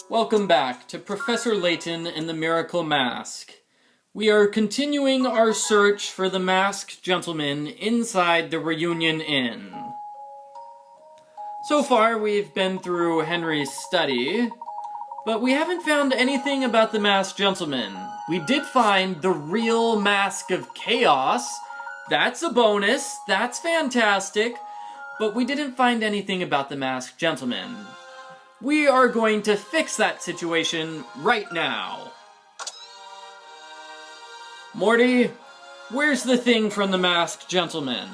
Welcome back to Professor Layton and the Miracle Mask. We are continuing our search for the masked gentleman inside the Reunion Inn. So far, we've been through Henry's study, but we haven't found anything about the masked gentleman. We did find the real Mask of Chaos. That's a bonus. That's fantastic. But we didn't find anything about the masked gentleman. We are going to fix that situation right now. Morty, where's the thing from the masked gentleman?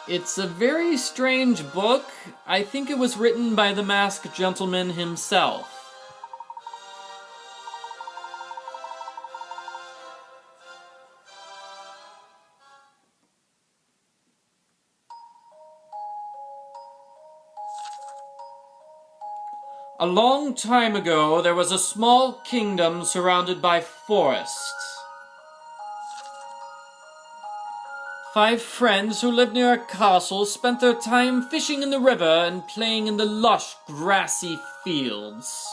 It's a very strange book. I think it was written by the masked gentleman himself. A long time ago, there was a small kingdom surrounded by forests. 5 friends who lived near a castle spent their time fishing in the river and playing in the lush, grassy fields.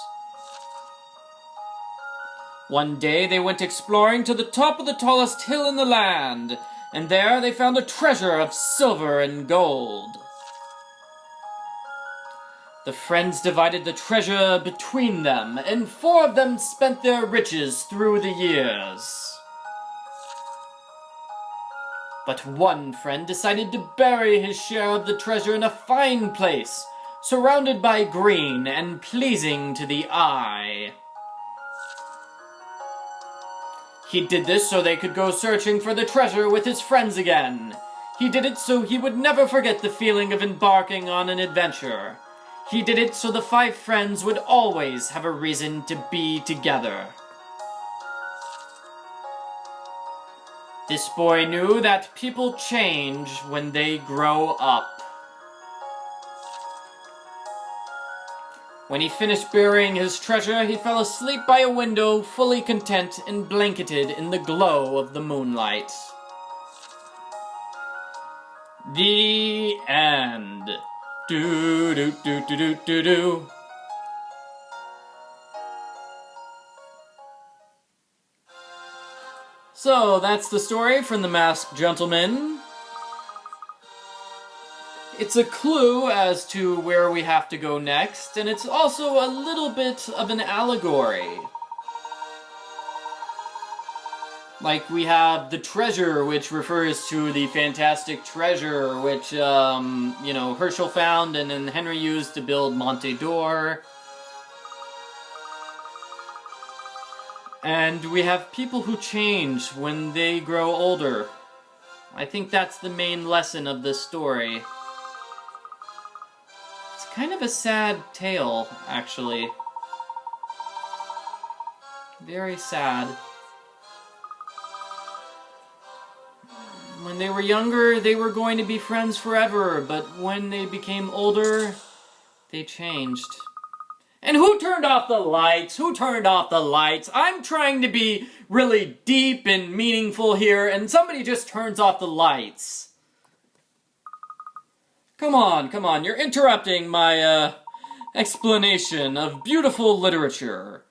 One day, they went exploring to the top of the tallest hill in the land, and there they found a treasure of silver and gold. The friends divided the treasure between them, and 4 of them spent their riches through the years. But one friend decided to bury his share of the treasure in a fine place, surrounded by green and pleasing to the eye. He did this so they could go searching for the treasure with his friends again. He did it so he would never forget the feeling of embarking on an adventure. He did it so the 5 friends would always have a reason to be together. This boy knew that people change when they grow up. When he finished burying his treasure, he fell asleep by a window, fully content and blanketed in the glow of the moonlight. The end. Do do do do do do do. So that's the story from the Masked Gentleman. It's a clue as to where we have to go next, and it's also a little bit of an allegory. Like, we have the treasure, which refers to the fantastic treasure, which, Herschel found and then Henry used to build Monte d'Or. And we have people who change when they grow older. I think that's the main lesson of this story. It's kind of a sad tale, actually. Very sad. When they were younger, they were going to be friends forever, but when they became older, they changed. And who turned off the lights? Who turned off the lights? I'm trying to be really deep and meaningful here, and somebody just turns off the lights. Come on, you're interrupting my, explanation of beautiful literature.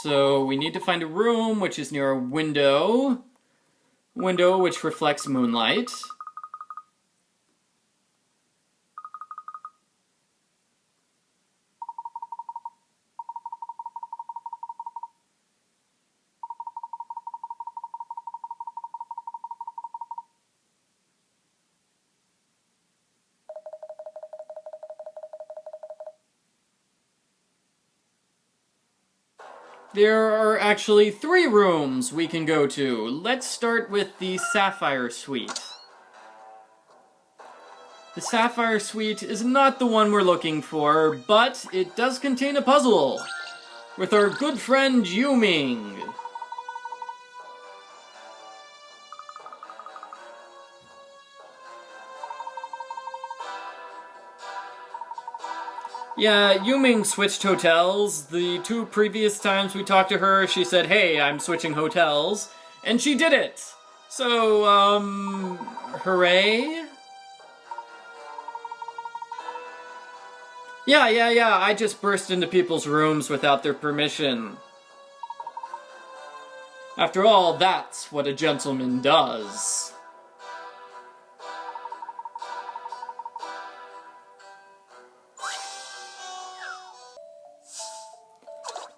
So we need to find a room which is near a window. Window which reflects moonlight. There are actually 3 rooms we can go to. Let's start with the Sapphire Suite. The Sapphire Suite is not the one we're looking for, but it does contain a puzzle with our good friend Yuming. Yeah, Yuming switched hotels. The 2 previous times we talked to her, she said, "Hey, I'm switching hotels." And she did it! So, hooray? Yeah, I just burst into people's rooms without their permission. After all, that's what a gentleman does.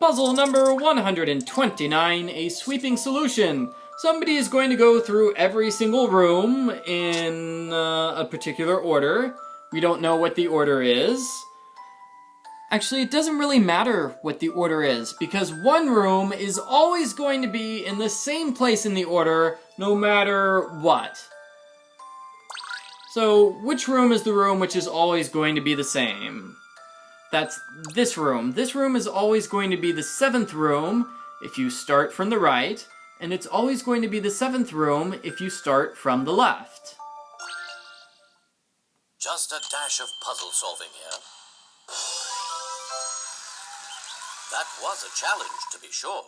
Puzzle number 129, a sweeping solution. Somebody is going to go through every single room in a particular order. We don't know what the order is. Actually, it doesn't really matter what the order is, because one room is always going to be in the same place in the order, no matter what. So, which room is the room which is always going to be the same? That's this room. This room is always going to be the 7th room if you start from the right, and it's always going to be the 7th room if you start from the left. Just a dash of puzzle solving here. That was a challenge, to be sure.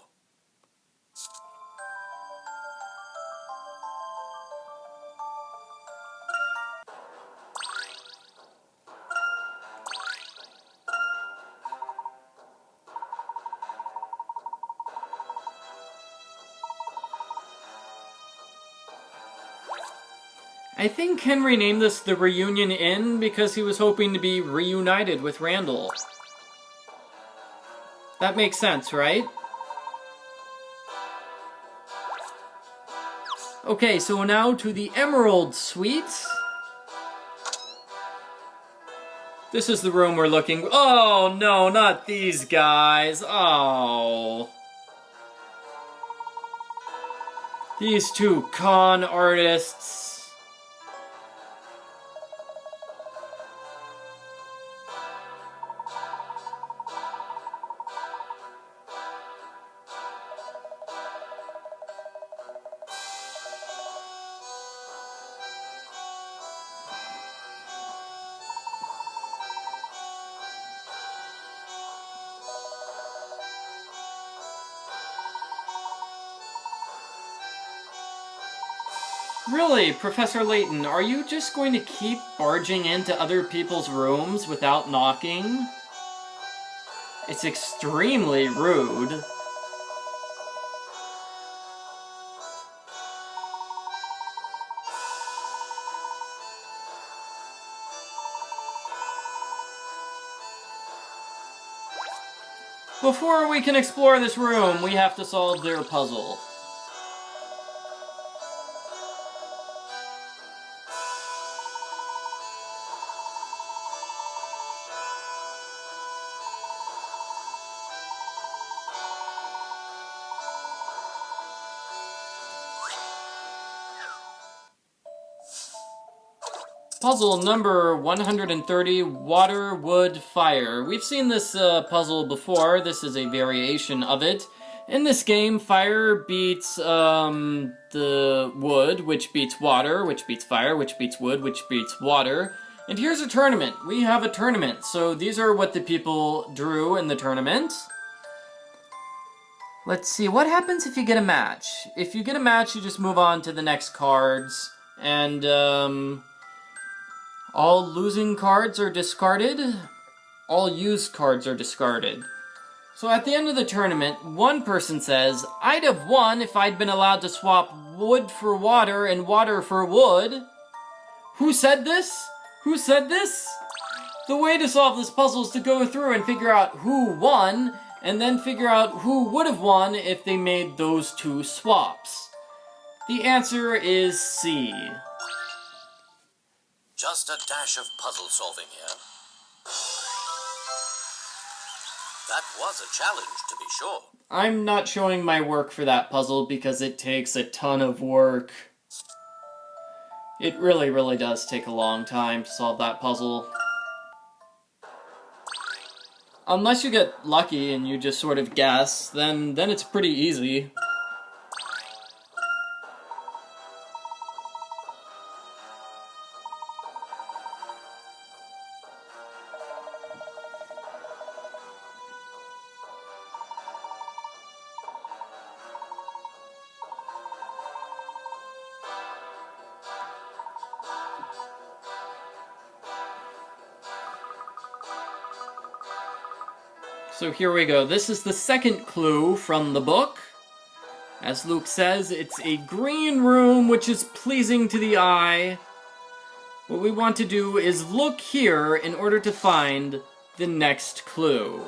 I think Henry named this the Reunion Inn because he was hoping to be reunited with Randall. That makes sense, right? Okay, so now to the Emerald Suite. This is the room we're looking... Oh, no, not these guys. Oh. These 2 con artists. Really, Professor Layton, are you just going to keep barging into other people's rooms without knocking? It's extremely rude. Before we can explore this room, we have to solve their puzzle. Puzzle number 130, Water, Wood, Fire. We've seen this puzzle before. This is a variation of it. In this game, fire beats the wood, which beats water, which beats fire, which beats wood, which beats water. And here's a tournament. We have a tournament. So these are what the people drew in the tournament. Let's see, what happens if you get a match? If you get a match, you just move on to the next cards. And, all losing cards are discarded. All used cards are discarded. So at the end of the tournament, one person says, "I'd have won if I'd been allowed to swap wood for water and water for wood." Who said this? Who said this? The way to solve this puzzle is to go through and figure out who won, and then figure out who would have won if they made those 2 swaps. The answer is C. Just a dash of puzzle solving here. That was a challenge, to be sure. I'm not showing my work for that puzzle because it takes a ton of work. It really, really does take a long time to solve that puzzle. Unless you get lucky and you just sort of guess, then it's pretty easy. So here we go. This is the second clue from the book. As Luke says, it's a green room which is pleasing to the eye. What we want to do is look here in order to find the next clue.